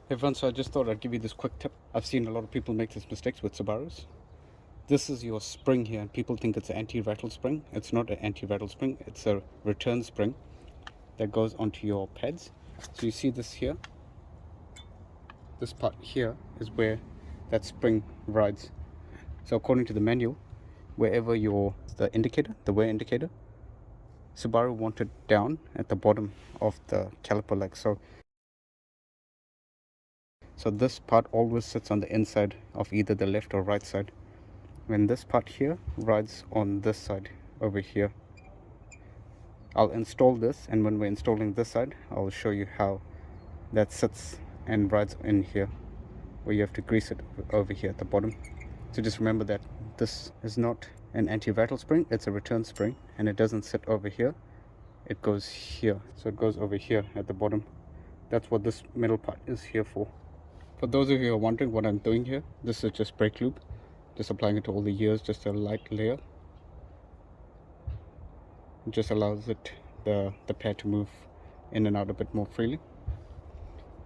Everyone, so I just thought I'd give you this quick tip. I've seen a lot of people make these mistakes with Subarus. This is your spring here, and people think it's an anti-rattle spring. It's not an anti-rattle spring, it's a return spring that goes onto your pads. So you see this here, this part here is where that spring rides. So according to the manual, wherever the indicator, the wear indicator, Subaru want it down at the bottom of the caliper, like so. So this part always sits on the inside of either the left or right side, when this part here rides on this side over here. I'll install this, and when we're installing this side, I'll show you how that sits and rides in here, where you have to grease it over here at the bottom. So just remember that this is not an anti-rattle spring, it's a return spring, and it doesn't sit over here, it goes here. So it goes over here at the bottom. That's what this middle part is here for. For those of you who are wondering what I'm doing here, this is just brake lube, just applying it to all the gears, just a light layer. It just allows the pad to move in and out a bit more freely,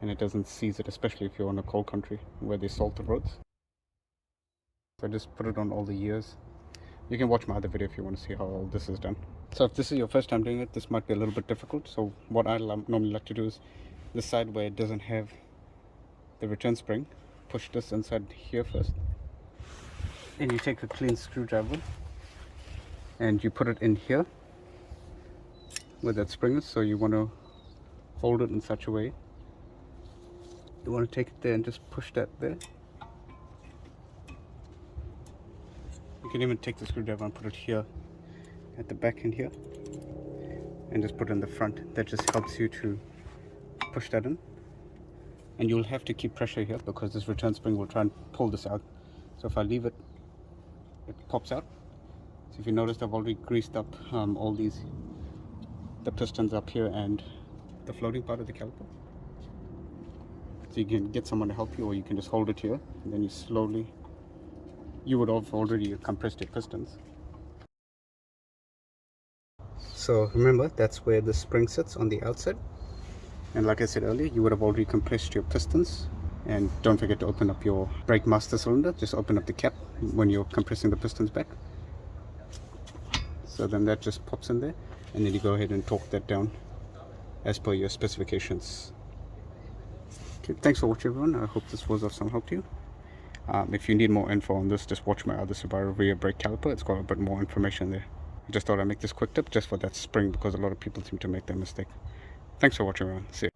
and it doesn't seize it, especially if you're in a cold country where they salt the roads. So I just put it on all the gears. You can watch my other video if you want to see how all this is done. So if this is your first time doing it, this might be a little bit difficult. So what I normally like to do is this side where it doesn't have the return spring, push this inside here first, and you take a clean screwdriver and you put it in here where that spring is. So you want to hold it in such a way, you want to take it there and just push that there. You can even take the screwdriver and put it here at the back in here and just put it in the front. That just helps you to push that in, and you'll have to keep pressure here because this return spring will try and pull this out. So if I leave it, it pops out. So if you notice, I've already greased up all the pistons up here and the floating part of the caliper. So you can get someone to help you, or you can just hold it here, and then you would have already compressed your pistons. So remember, that's where the spring sits on the outside, and like I said earlier, you would have already compressed your pistons. And don't forget to open up your brake master cylinder. Just open up the cap when you're compressing the pistons back. So then that just pops in there, and then you go ahead and torque that down as per your specifications. Okay, thanks for watching, everyone. I hope this was of some help to you. If you need more info on this, just watch my other Subaru rear brake caliper. It's got a bit more information there. I just thought I'd make this quick tip just for that spring, because a lot of people seem to make that mistake. Thanks for watching, everyone. See you.